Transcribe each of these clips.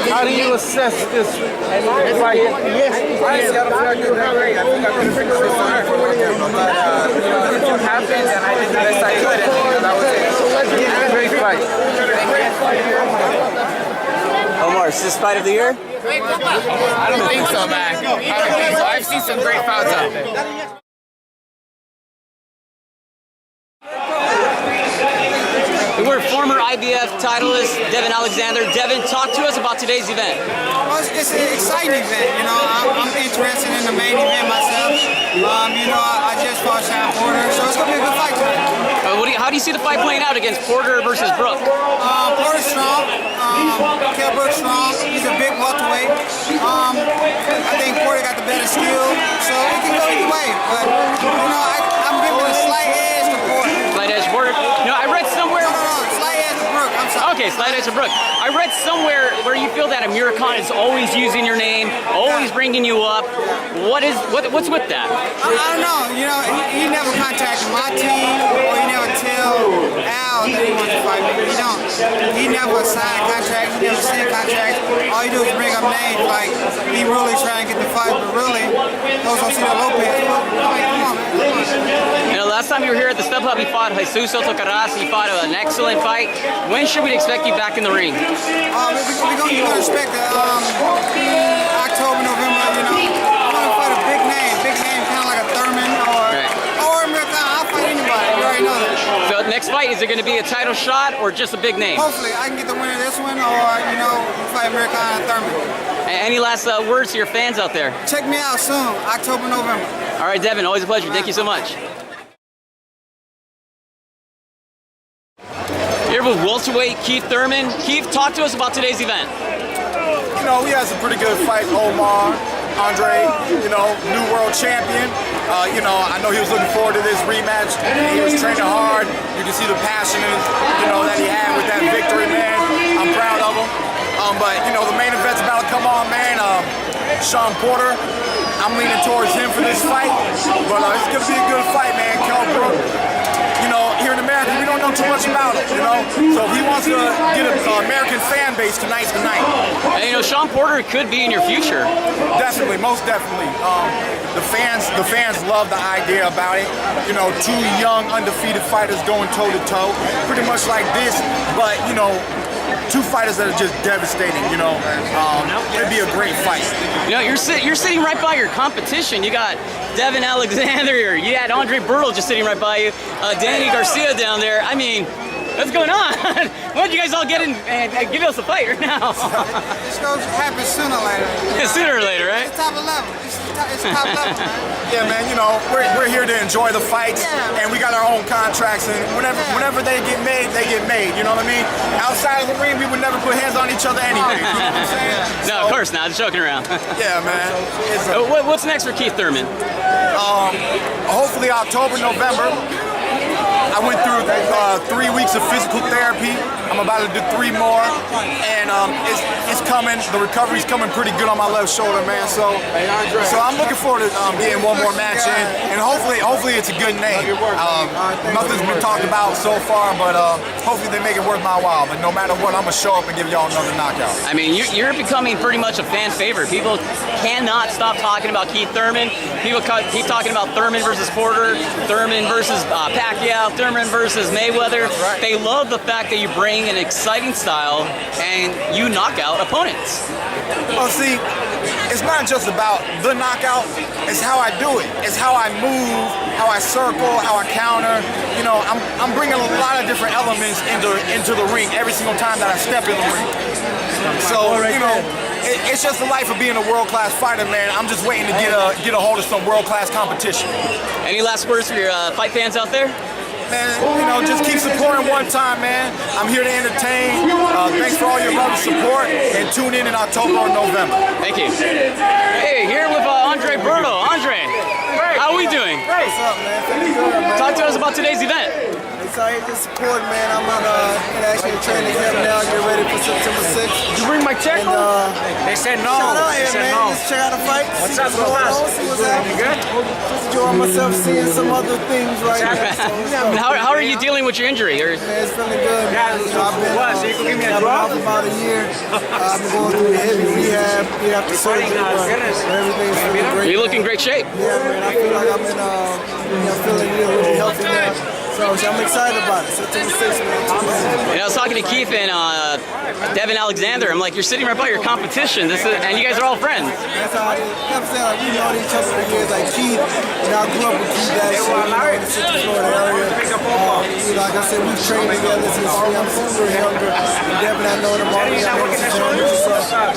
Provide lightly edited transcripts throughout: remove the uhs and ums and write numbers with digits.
How do you assess this fight? Honestly, I don't feel like they're that great. I think I could finish this one for him, but it happened, and I did the best I could, and that was it. Great fight. Omar, is this fight of the year? I don't think so, man. I don't think so. I've seen some great fights out there. We're former IBF titleist Devon Alexander. Devon, talk to us about today's event. Well, it's an exciting event. You know, I'm interested in the main event myself. You know, I just fought Sean Porter, so it's gonna be a good fight tonight. How do you see the fight playing out against Porter versus Brook? Porter's strong. Kell Brook's strong. He's a big welterweight. I think Porter got the better skill, so it can go either way. But you know, I'm giving a slight edge to Porter. Slight edge Porter. You know, I read somewhere. Slight edge to Brook. I'm sorry. Okay, slight edge to Brook. I read somewhere where you feel that Amir Khan is always using your name, always bringing you up. What's with that? I don't know. You know, he never contacted my team, or he never tell Al that he wants to fight me. He don't. He never signed contracts. He never sent contracts. All he do is bring up names like he really trying to get the fight, but really, those don't see the Lopez. I mean, come on, man. You know, last time you were here at the Stubhub, you fought Jesus Soto Carras. You fought an excellent fight. When should we expect you back in the ring? We're going to expect October, November. You know, I'm going to fight a big name, kind of like a Thurman or Amir Khan. I'll fight anybody. You already know that. So next fight, is it going to be a title shot or just a big name? Hopefully, I can get the winner of this one, or you know, fight Amir Khan and Thurman. Any last words to your fans out there? Check me out soon, October, November. All right, Devon, always a pleasure. Thank you so much. Here with welterweight Keith Thurman. Keith, talk to us about today's event. You know, we had some pretty good fight. Omar, Andre, you know, new world champion. You know, I know he was looking forward to this rematch. He was training hard. You can see the passion, you know, that he had with that victory, man. I'm proud of him. But you know, the main event's about to come on, man. Sean Porter, I'm leaning towards him for this fight. But it's gonna be a good fight, man. Kell Brook. You know, here in America, we don't know too much about him, you know? So if he wants to get an American fan base, tonight's the night. And, you know, Sean Porter could be in your future. Definitely, most definitely. The fans love the idea about it. You know, two young, undefeated fighters going toe-to-toe. Pretty much like this, but, you know, two fighters that are just devastating, you know. It'd be a great fight. You know, you're sitting right by your competition. You got Devon Alexander, you had Andre Bertle just sitting right by you. Danny Garcia down there. I mean, what's going on? Why don't you guys all get in and give us a fight right now? This goes happen sooner or later. Yeah, sooner or later, right? It's top 11. It's top level, man. Yeah, man, you know, we're here to enjoy the fights, and we got our own contracts, and whenever they get made, you know what I mean? Outside of the ring, we would never put hands on each other anyway, you know what I'm saying? No, of course not, just joking around. Yeah, man. What's next for Keith Thurman? Hopefully October, November. I went through 3 weeks of physical therapy. I'm about to do 3 more, and it's coming. The recovery's coming pretty good on my left shoulder, man. So I'm looking forward to getting one more match in, and hopefully it's a good name. Nothing's been talked about so far, but hopefully they make it worth my while. But no matter what, I'm gonna show up and give y'all another knockout. I mean, you're becoming pretty much a fan favorite. People cannot stop talking about Keith Thurman. People keep talking about Thurman versus Porter, Thurman versus Pacquiao, Thurman versus Mayweather. They love the fact that you bring an exciting style and you knock out opponents. Well, see, it's not just about the knockout, it's how I do it. It's how I move, how I circle, how I counter. You know, I'm bringing a lot of different elements into the ring every single time that I step in the ring. So, you know, it's just the life of being a world-class fighter, man. I'm just waiting to get a hold of some world-class competition. Any last words for your fight fans out there? Man, you know, just keep supporting one time, man. I'm here to entertain. Thanks for all your love and support, and tune in October or November. Thank you. Hey, here with Andre Bertle. Andre, how are we doing? What's up, man? Talk to us about today's event. It's excited to support, man. I'm on actually a training camp now, get ready for September 6th. Did you bring my check home? They said no. Shout out They here, said man. no. Just check out the fight. What's see up, what's going on, see what's happening. You good? Just enjoying myself, seeing some other things right now. How are you dealing with your injury? Man, it's feeling good, man. You know, I've been out for about a year. I've been going through the heavy rehab after surgery, but everything's feeling great. You look in great shape. Yeah, man. I feel like I'm feeling really healthy now. So I'm excited about it. September 6th, man. I was talking to Keith and Devon Alexander. I'm like, you're sitting right by your competition. And you guys are all friends. That's how it is. I'm saying, like, we've known each other for years. Like Keith, I grew up with Keith actually, in the Central Florida area. Like I said, we've trained together since we were younger. And Devon, I know him all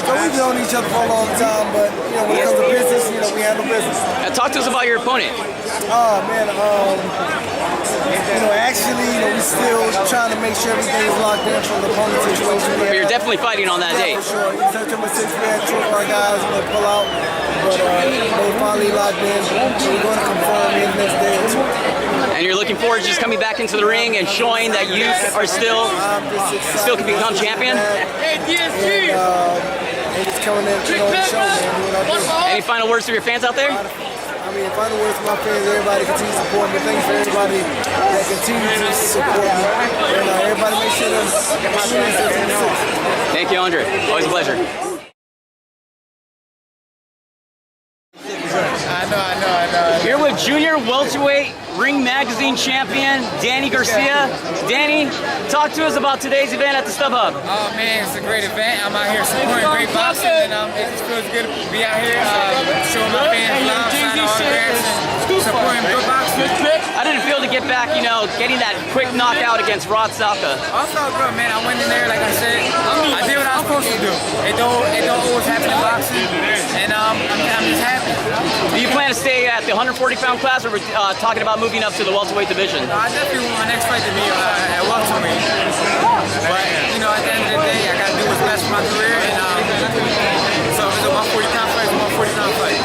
so we've known each other for a long time. But when it comes to business, we handle business. Talk to us about your opponent. Oh man, actually, we're still trying to make sure everything is locked in from the opponent situation. But you're definitely fighting on that date. For sure. September 6th, we had 2 of our guys pull out, but they finally locked in. So we're going to confirm in the next day or 2. And you're looking forward to just coming back into the ring and showing that you are still can become champion? And just coming in to the show, man. Any final words to your fans out there? Final words to my fans, everybody continue to support me. Thanks for everybody that continues to support me. And everybody make sure to September 6th. Thank you, Andre. Always a pleasure. I know. Here with junior welterweight ring magazine champion Danny Garcia. Danny, talk to us about today's event at the Stubhub. Oh man, it's a great event. I'm out here supporting great boxing, and it just feels good to be out here showing my fans love, signing autographs, and supporting good boxing. How did it feel to get back, getting that quick knockout against Rod Salka? I felt good, man. I went in there, like I said, I did what I was supposed to do. It don't always happen in boxing, and I'm just happy. Do you plan to stay at the 140-pound class, or we're talking about moving up to the welterweight division? I definitely want my next fight to be at welterweight. But, at the end of the day, I got to do what's best for my career, and so if it's a 140-pound fight, it's a 140-pound fight.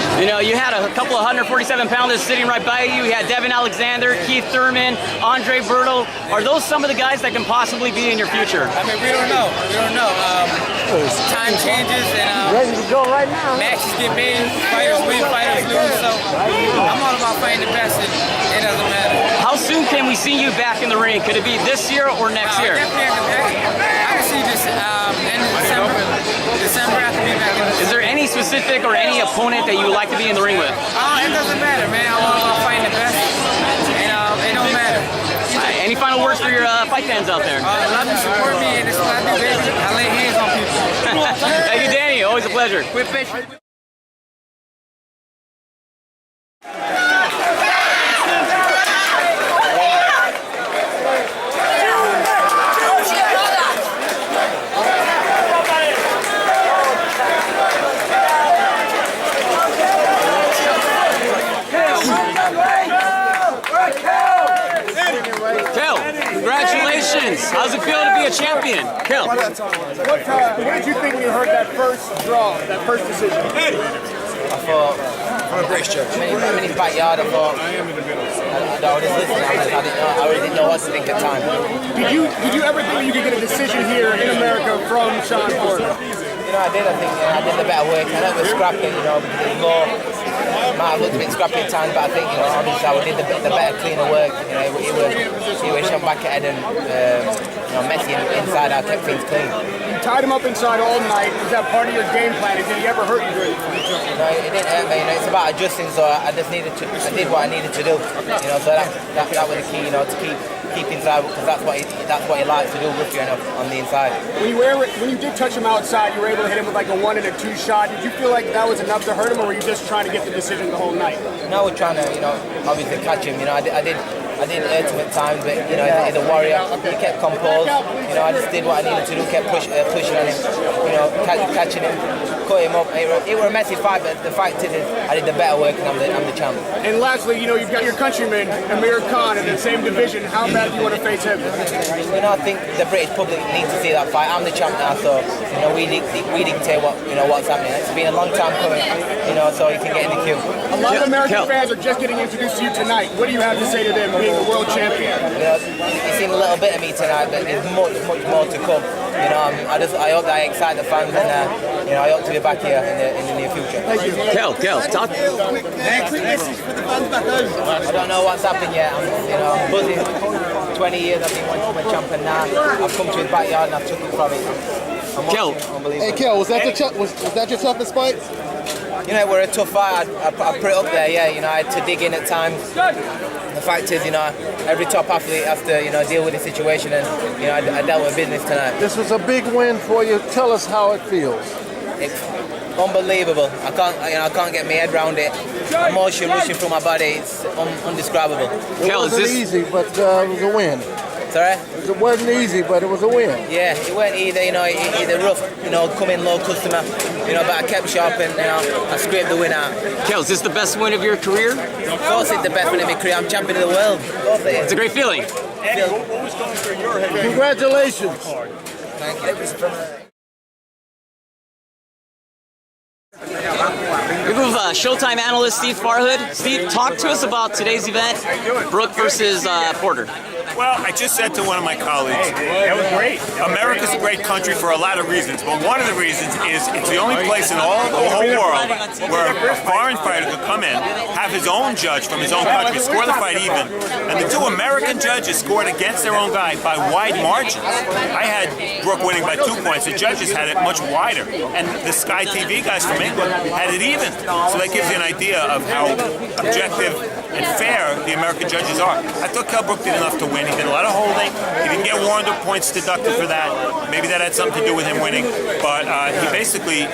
You had a couple of 147-pounders sitting right by you. You had Devon Alexander, Keith Thurman, Andre Berto. Are those some of the guys that can possibly be in your future? We don't know. Time changes, and Ready to go right now. matches get made, fighters win, fighters lose, so I'm all about fighting the best, and it doesn't matter. How soon can we see you back in the ring? Could it be this year or next year? Definitely, I can see this end of December. December, I can be back in the Is there any specific or any opponent that you would like to be in the ring with? It doesn't matter, man. I'm all about fighting the best, and it don't matter. Any final words for your fight fans out there? Love and support me, and this is what I do, baby. I lay hands on people. Thank you, Danny. Always a pleasure. Quit fishing. Kel, congratulations. How's it feel to be a champion? Kel. What did you think when you heard that first draw, that first decision? I thought, I'm in his backyard, I thought, I was just listening, I really didn't know what to think at the time. Did you ever think you could get a decision here in America from Sean Porter? I did, I did the better work. I know it was scrappy, because there's more. Might have looked a bit scrappy at times, but I think, obviously I did the better, cleaner work. He was shot back at head and, messy inside. I kept things clean. You tied him up inside all night. Was that part of your game plan? Did he ever hurt you during the fight? No, it didn't hurt me. It's about adjusting. So I just I did what I needed to do. So that was the key. To keep inside, because that's what he likes to do with you on the inside. When you did touch him outside, you were able to hit him with like a 1 and a 2 shot. Did you feel like that was enough to hurt him, or were you just trying to get the decision the whole night? No, we're trying to, obviously catch him. I did hurt him at times, but he's a warrior. He kept composed. I just did what I needed to do, kept pushing on him. Catching him, cut him up. It was a messy fight, but the fact is, I did the better work, and I'm the champ. And lastly, you've got your countryman Amir Khan in the same division. How bad do you want to face him? I think the British public needs to see that fight. I'm the champ now, so we dictate what's happening. It's been a long time coming, so you can get in the queue. A lot of American fans are just getting introduced to you tonight. What do you have to say to them? being the world champion? You know, you've seen a little bit of me tonight, but there's much more to come. You know, I hope that I excite the fans, and you know, I hope to be back here in the near future. Thank you. Kel, talk. I don't know what's happened yet. I'm buzzing. 20 years I've been one champion now. I've come to his backyard and I've took it from it. Kel. Unbelievable. Hey, Kel, was that your toughest fight? You know, we're a tough fight. I put it up there, yeah. You know, I had to dig in at times. The fact is, you know, every top athlete has to, you know, deal with the situation, and you know, I dealt with business tonight. This was a big win for you. Tell us how it feels. It's unbelievable. I can't get my head around it. Emotion rushing through my body. It's undescribable. It wasn't easy, but it was a win. Sorry? It wasn't easy, but it was a win. Yeah, it weren't either, you know, either rough, you know, coming low customer, you know, but I kept sharp and, you know, I scraped the win out. Kel, is this the best win of your career? Of course it's the best win of my career. I'm champion of the world. Of course it is. It's a great feeling. What was going through your head? Congratulations. Thank you. We move Showtime analyst Steve Farhood. Steve, talk to us about today's event, Brook versus Porter. Well, I just said to one of my colleagues, that was great. America's a great country for a lot of reasons, but one of the reasons is it's the only place in the whole world where a foreign fighter could come in, have his own judge from his own country, score the fight even, and the two American judges scored against their own guy by wide margins. I had Brook winning by 2 points. The judges had it much wider, and the Sky TV guys from England had it even. So that gives you an idea of how objective and fair the American judges are. I thought Kell Brook did enough to win. He did a lot of holding. He didn't get warned or points deducted for that. Maybe that had something to do with him winning. But he basically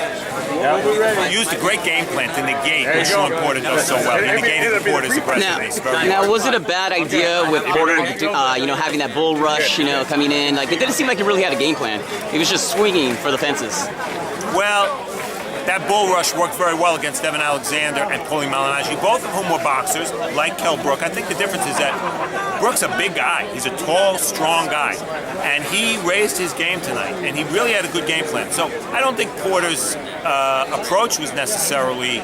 used a great game plan to negate what Sean Porter does so well. He negated Porter's aggressiveness. Now, was it a bad idea with Porter, you know, having that bull rush, you know, coming in? Like, it didn't seem like he really had a game plan. He was just swinging for the fences. Well, that bull rush worked very well against Devon Alexander and Paulie Malignaggi, both of whom were boxers, like Kell Brook. I think the difference is that Brook's a big guy. He's a tall, strong guy. And he raised his game tonight, and he really had a good game plan. So I don't think Porter's approach was necessarily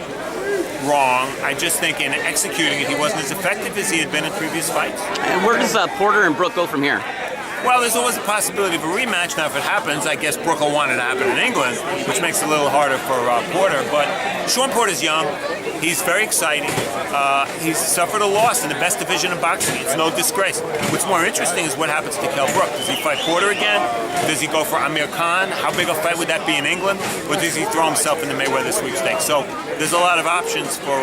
wrong. I just think in executing it, he wasn't as effective as he had been in previous fights. And where does Porter and Brook go from here? Well, there's always a possibility of a rematch. Now, if it happens, I guess Brook will want it to happen in England, which makes it a little harder for Porter. But Sean Porter's young. He's very exciting. He's suffered a loss in the best division of boxing. It's no disgrace. What's more interesting is what happens to Kell Brook. Does he fight Porter again? Does he go for Amir Khan? How big a fight would that be in England? Or does he throw himself in the Mayweather sweepstakes? So there's a lot of options for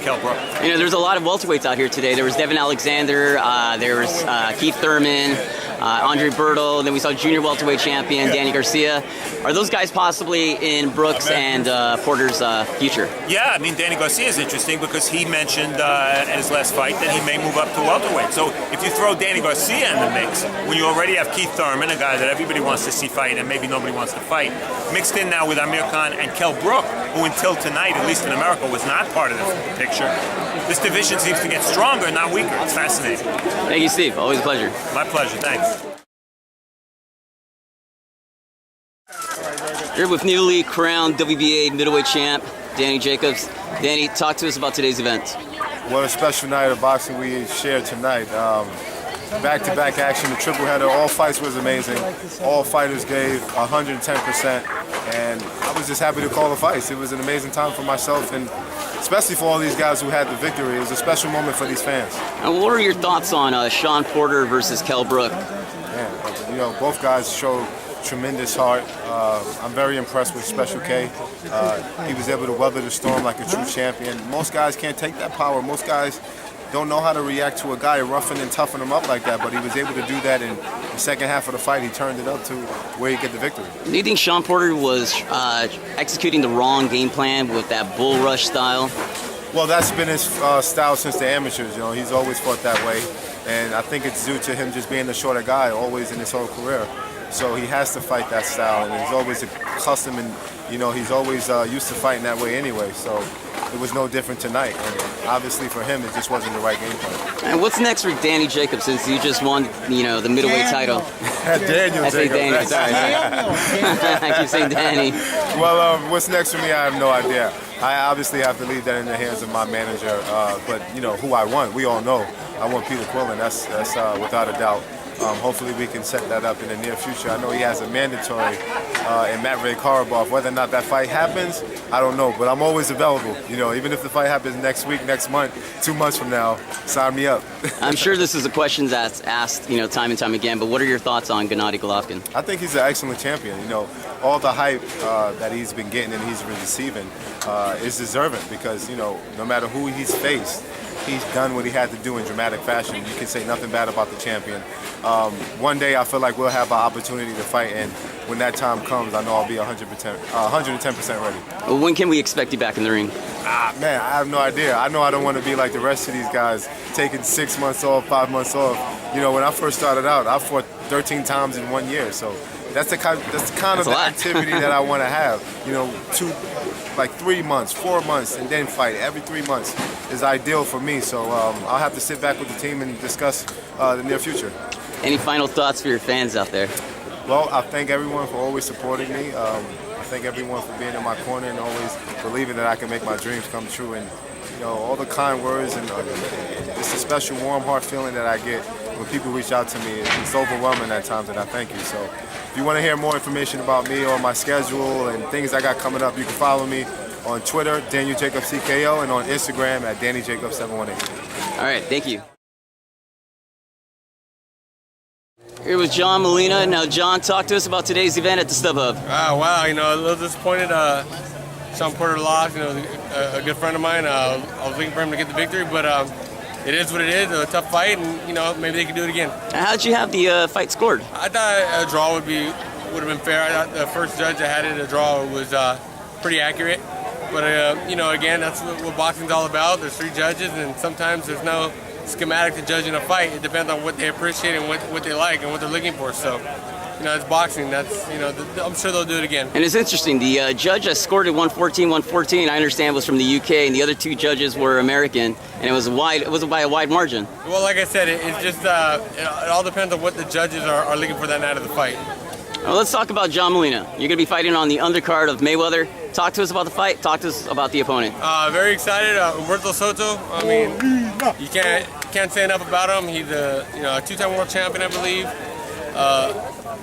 Kell Brook. You know, there's a lot of welterweights out here today. There was Devon Alexander. There was Keith Thurman. Andre Berto, then we saw junior welterweight champion Danny Garcia. Are those guys possibly in Brooks and Porter's future? Yeah, I mean, Danny Garcia is interesting because he mentioned at his last fight that he may move up to welterweight. So if you throw Danny Garcia in the mix, when you already have Keith Thurman, a guy that everybody wants to see fight and maybe nobody wants to fight, mixed in now with Amir Khan and Kell Brook, who until tonight, at least in America, was not part of the picture, this division seems to get stronger, not weaker. It's fascinating. Thank you, Steve. Always a pleasure. My pleasure. Thanks. Here with newly crowned WBA middleweight champ, Danny Jacobs. Danny, talk to us about today's event. What a special night of boxing we shared tonight. Back-to-back action, the triple header, all fights was amazing. All fighters gave 110%, and I was just happy to call the fights. It was an amazing time for myself, and especially for all these guys who had the victory. It was a special moment for these fans. And what are your thoughts on Sean Porter versus Kell Brook? Man, you know, both guys showed tremendous heart. I'm very impressed with Special K. He was able to weather the storm like a true champion. Most guys can't take that power. Most guys don't know how to react to a guy roughing and toughing him up like that, but he was able to do that in the second half of the fight. He turned it up to where he get the victory. Do you think Sean Porter was executing the wrong game plan with that bull rush style? Well, that's been his style since the amateurs. You know, he's always fought that way, and I think it's due to him just being the shorter guy always in his whole career. So he has to fight that style, and he's always accustomed, and you know, he's always used to fighting that way anyway. So it was no different tonight. And obviously for him, it just wasn't the right game plan. And what's next for Danny Jacobs since you just won, the middleweight title? Daniel I say Jacobs. Danny, sorry. I keep saying Danny. Well, what's next for me, I have no idea. I obviously have to leave that in the hands of my manager. But who I want, we all know. I want Peter Quillen. That's without a doubt. Hopefully we can set that up in the near future. I know he has a mandatory in Matt Ray Karabov. Whether or not that fight happens, I don't know. But I'm always available. Even if the fight happens next week, next month, 2 months from now, sign me up. I'm sure this is a question that's asked, time and time again. But what are your thoughts on Gennady Golovkin? I think he's an excellent champion. All the hype that he's been getting and he's been receiving is deserving because no matter who he's faced, he's done what he had to do in dramatic fashion. You can say nothing bad about the champion. One day I feel like we'll have an opportunity to fight, and when that time comes, I know I'll be 110% ready. When can we expect you back in the ring? Man, I have no idea. I know I don't want to be like the rest of these guys, taking 6 months off, 5 months off. When I first started out, I fought 13 times in 1 year, so that's the kind of the activity that I want to have. 3 months, 4 months, and then fight every 3 months is ideal for me. So I'll have to sit back with the team and discuss the near future. Any final thoughts for your fans out there? Well, I thank everyone for always supporting me. I thank everyone for being in my corner and always believing that I can make my dreams come true. And all the kind words and it's a special warm heart feeling that I get when people reach out to me. It's overwhelming at times, and I thank you. So if you want to hear more information about me or my schedule and things I got coming up, you can follow me on Twitter, Daniel Jacobs CKO, and on Instagram at DannyJacobs718. All right, thank you. Here was John Molina. Now, John, talk to us about today's event at the Stubhub. Wow, a little disappointed. Sean Porter lost, a good friend of mine. I was looking for him to get the victory, but it is what it is. A tough fight, and maybe they can do it again. How'd you have the fight scored? I thought a draw would have been fair. I thought the first judge that had it a draw was pretty accurate. But again, that's what boxing's all about. There's 3 judges, and sometimes there's no schematic to judging a fight. It depends on what they appreciate and what they like and what they're looking for. So, it's boxing. That's I'm sure they'll do it again. And it's interesting. The judge that scored it 114, I understand, was from the UK, and the other 2 judges were American, and it was by a wide margin. Well, like I said, it's just it all depends on what the judges are looking for that night of the fight. Well, let's talk about John Molina. You're going to be fighting on the undercard of Mayweather. Talk to us about the fight. Talk to us about the opponent. Very excited. Humberto Soto. I mean, you can't say enough about him. He's a 2-time world champion, I believe.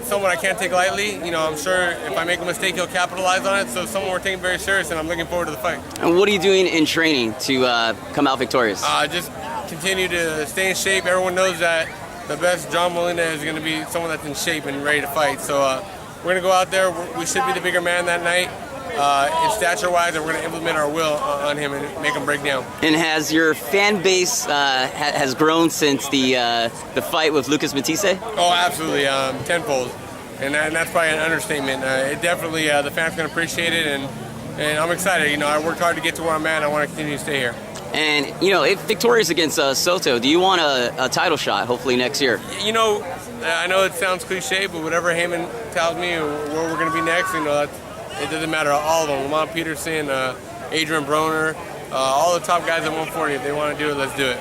Someone I can't take lightly. I'm sure if I make a mistake, he'll capitalize on it. So someone we're taking very serious, and I'm looking forward to the fight. And what are you doing in training to come out victorious? Just continue to stay in shape. Everyone knows that the best John Molina is going to be someone that's in shape and ready to fight. So we're going to go out there. We should be the bigger man that night. In stature-wise, and we're going to implement our will on him and make him break down. And has your fan base has grown since the fight with Lucas Matisse? Oh, absolutely, tenfold, and that's probably an understatement. It definitely the fans can appreciate it, and I'm excited. I worked hard to get to where I'm at, and I want to continue to stay here. And if victorious against Soto, do you want a title shot? Hopefully next year. I know it sounds cliche, but whatever Heyman tells me or where we're going to be next, it doesn't matter. All of them, Lamont Peterson, Adrian Broner, all the top guys at 140. If they want to do it, let's do it.